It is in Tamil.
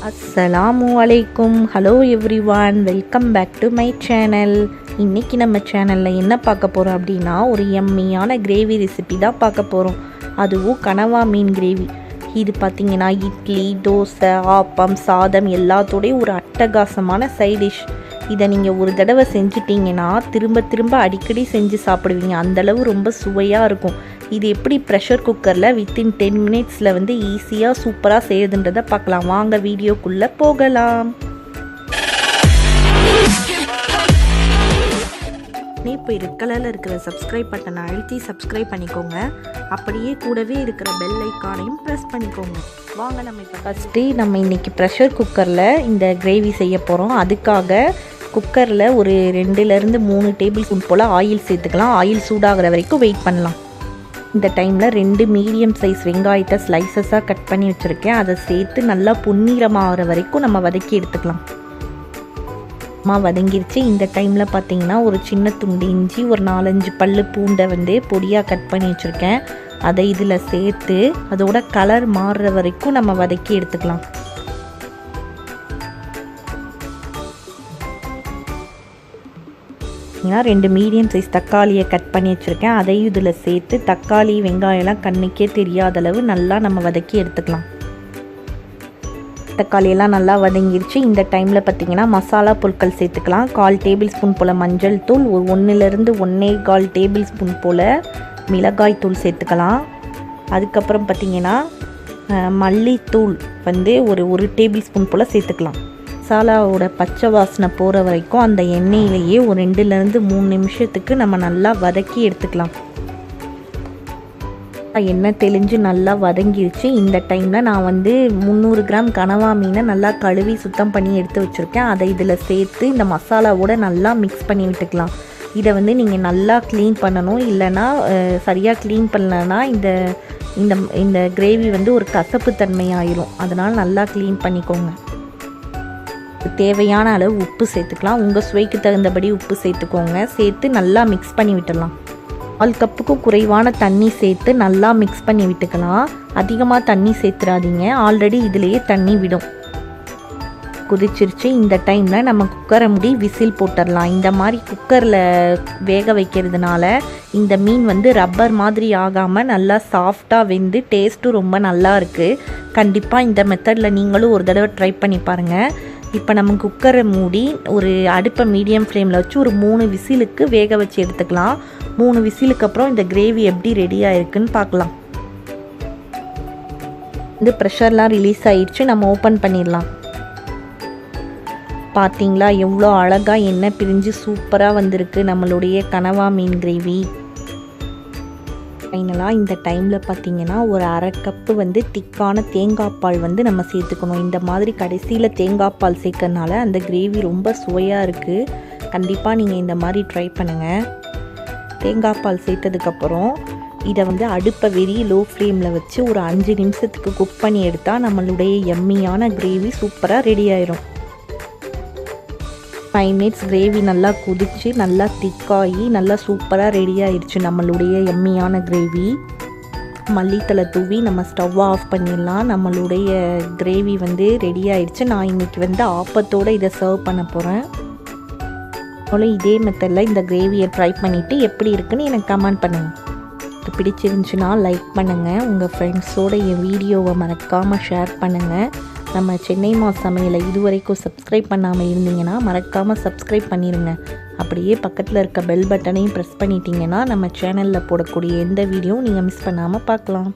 Assalamualaikum. Hello everyone. Welcome back to my channel. இன்னைக்கு நம்ம சேனல்ல என்ன பார்க்க போறோம் அப்படினா ஒரு யம்மியான கிரேவி ரெசிபி தான் பார்க்க போறோம். அதுவும் கனவா மீன் கிரேவி. இது பாத்தீங்கன்னா இட்லி, தோசை, ஆப்பம், சாதம் எல்லாத்தோட ஒரு அட்டகாசமான சைட் டிஷ். இதை நீங்கள் ஒரு தடவை செஞ்சிட்டிங்கன்னா திரும்ப அடிக்கடி செஞ்சு சாப்பிடுவீங்க. அந்தளவு ரொம்ப சுவையாக இருக்கும். இது எப்படி ப்ரெஷர் குக்கரில் வித்தின் 10 மினிட்ஸில் ஈஸியாக சூப்பராக செய்யுதுன்றதை பார்க்கலாம். வாங்க வீடியோக்குள்ளே போகலாம். இப்போ ரெட் கலரில் இருக்கிற சப்ஸ்கிரைப் பட்டனை அழுத்தி சப்ஸ்கிரைப் பண்ணிக்கோங்க. அப்படியே கூடவே இருக்கிற பெல் ஐக்கானையும் ப்ரெஸ் பண்ணிக்கோங்க. வாங்க நம்ம இப்போ ஃபஸ்ட்டு நம்ம இன்றைக்கி ப்ரெஷர் குக்கரில் இந்த கிரேவி செய்ய போகிறோம். அதுக்காக குக்கரில் ஒரு 2-3 டேபிள் ஸ்பூன் போல் ஆயில் சேர்த்துக்கலாம். ஆயில் சூடாகிற வரைக்கும் வெயிட் பண்ணலாம். இந்த டைமில் 2 மீடியம் சைஸ் வெங்காயத்தை ஸ்லைசஸாக கட் பண்ணி வச்சுருக்கேன். அதை சேர்த்து நல்லா பொன்னிறமாகிற வரைக்கும் நம்ம வதக்கி எடுத்துக்கலாம். வதங்கிருச்சு. இந்த டைமில் பார்த்தீங்கன்னா ஒரு சின்ன துண்டு இஞ்சி, ஒரு 4-5 பல்லு பூண்டை பொடியாக கட் பண்ணி வச்சுருக்கேன். அதை இதில் சேர்த்து அதோட கலர் மாறுற வரைக்கும் நம்ம வதக்கி எடுத்துக்கலாம். 2 மீடியம் சைஸ் தக்காளியை கட் பண்ணி வச்சுருக்கேன். அதையும் இதில் சேர்த்து தக்காளி வெங்காயம்லாம் கண்ணுக்கே தெரியாத அளவு நல்லா நம்ம வதக்கி எடுத்துக்கலாம். தக்காளியெல்லாம் நல்லா வதங்கிருச்சு. இந்த டைமில் பார்த்திங்கன்னா மசாலா பொருட்கள் சேர்த்துக்கலாம். 1/4 டேபிள் ஸ்பூன் போல் மஞ்சள் தூள், ஒரு 1-1 1/4 டேபிள் ஸ்பூன் போல் மிளகாய் தூள் சேர்த்துக்கலாம். அதுக்கப்புறம் பார்த்திங்கன்னா மல்லித்தூள் ஒரு 1 டேபிள் ஸ்பூன் போல் சேர்த்துக்கலாம். மசாலாவோட பச்சை வாசனை போகிற வரைக்கும் அந்த எண்ணெயிலேயே ஒரு 2-3 நிமிஷத்துக்கு நம்ம நல்லா வதக்கி எடுத்துக்கலாம். எண்ணெய் தெளிஞ்சு நல்லா வதங்கிருச்சு. இந்த டைமில் நான் 300 கிராம் கனவா மீனை நல்லா கழுவி சுத்தம் பண்ணி எடுத்து வச்சுருக்கேன். அதை இதில் சேர்த்து இந்த மசாலாவோட நல்லா மிக்ஸ் பண்ணி விட்டுக்கலாம். இதை நீங்கள் நல்லா க்ளீன் பண்ணணும். இல்லைன்னா சரியாக க்ளீன் பண்ணலன்னா இந்த கிரேவி ஒரு கசப்பு தன்மை ஆயிரும். அதனால் நல்லா க்ளீன் பண்ணிக்கோங்க. தேவையான அளவு உப்பு சேர்த்துக்கலாம். உங்கள் சுவைக்கு தகுந்தபடி உப்பு சேர்த்துக்கோங்க. சேர்த்து நல்லா மிக்ஸ் பண்ணி விட்டுடலாம். 1 கப்புக்கும் குறைவான தண்ணி சேர்த்து நல்லா மிக்ஸ் பண்ணி விட்டுக்கலாம். அதிகமாக தண்ணி சேர்த்துறாதீங்க, ஆல்ரெடி இதிலேயே தண்ணி விடும். குதிச்சிருச்சு. இந்த டைமில் நம்ம குக்கரை மூடி விசில் போட்டுடலாம். இந்த மாதிரி குக்கரில் வேக வைக்கிறதுனால இந்த மீன் ரப்பர் மாதிரி ஆகாமல் நல்லா சாஃப்டாக வெந்து டேஸ்ட்டும் ரொம்ப நல்லா இருக்குது. கண்டிப்பாக இந்த மெத்தடில் நீங்களும் ஒரு தடவை ட்ரை பண்ணி பாருங்கள். இப்போ நம்ம குக்கரை மூடி ஒரு அடுப்பை மீடியம் ஃப்ளேமில் வச்சு ஒரு 3 விசிலுக்கு வேக வச்சு எடுத்துக்கலாம். 3 விசிலுக்கு அப்புறம் இந்த கிரேவி எப்படி ரெடியாக இருக்குன்னு பார்க்கலாம். ப்ரெஷர்லாம் ரிலீஸ் ஆயிடுச்சு. நம்ம ஓப்பன் பண்ணிடலாம். பார்த்தீங்களா எவ்வளோ அழகாக எண்ணெய் பிரிஞ்சு சூப்பராக வந்திருக்கு நம்மளுடைய கனவா மீன் கிரேவி. ஃபைனலாக இந்த டைமில் பார்த்திங்கன்னா ஒரு 1/2 கப்பு திக்கான தேங்காய் பால் நம்ம சேர்த்துக்கணும். இந்த மாதிரி கடைசியில் தேங்காய் பால் சேர்க்கறனால அந்த கிரேவி ரொம்ப சுவையாக இருக்குது. கண்டிப்பாக நீங்கள் இந்த மாதிரி ட்ரை பண்ணுங்கள். தேங்காய் பால் சேர்த்ததுக்கப்புறம் இதை அடுப்பை லோ ஃப்ளேமில் வச்சு ஒரு 5 நிமிஷத்துக்கு குக் பண்ணி எடுத்தால் நம்மளுடைய எம்மியான கிரேவி சூப்பராக ரெடி ஆயிரும். 5 மினிட்ஸ் கிரேவி நல்லா கொதிச்சு நல்லா திக்காகி நல்லா சூப்பராக ரெடி ஆயிடுச்சு நம்மளுடைய எம்மியான கிரேவி. மல்லித்தலை தூவி நம்ம ஸ்டவ் ஆஃப் பண்ணிடலாம். நம்மளுடைய கிரேவி ரெடி ஆயிடுச்சு. நான் இன்றைக்கி ஆப்பத்தோடு இதை சர்வ் பண்ண போகிறேன். அதனால் இதே மெத்தடில் இந்த கிரேவியை ட்ரை பண்ணிவிட்டு எப்படி இருக்குன்னு எனக்கு கமெண்ட் பண்ணுங்கள். பிடிச்சிருந்துச்சுன்னா லைக் பண்ணுங்கள். உங்கள் ஃப்ரெண்ட்ஸோட என் வீடியோவை மறக்காமல் ஷேர் பண்ணுங்கள். நம்ம சென்னை சமையலை இதுவரைக்கும் சப்ஸ்கிரைப் பண்ணாமல் இருந்தீங்கன்னா மறக்காமல் சப்ஸ்கிரைப் பண்ணிடுங்க. அப்படியே பக்கத்தில் இருக்க பெல் பட்டனையும் ப்ரெஸ் பண்ணிட்டீங்கன்னா நம்ம சேனலில் போடக்கூடிய எந்த வீடியோவும் நீங்கள் மிஸ் பண்ணாமல் பார்க்கலாம்.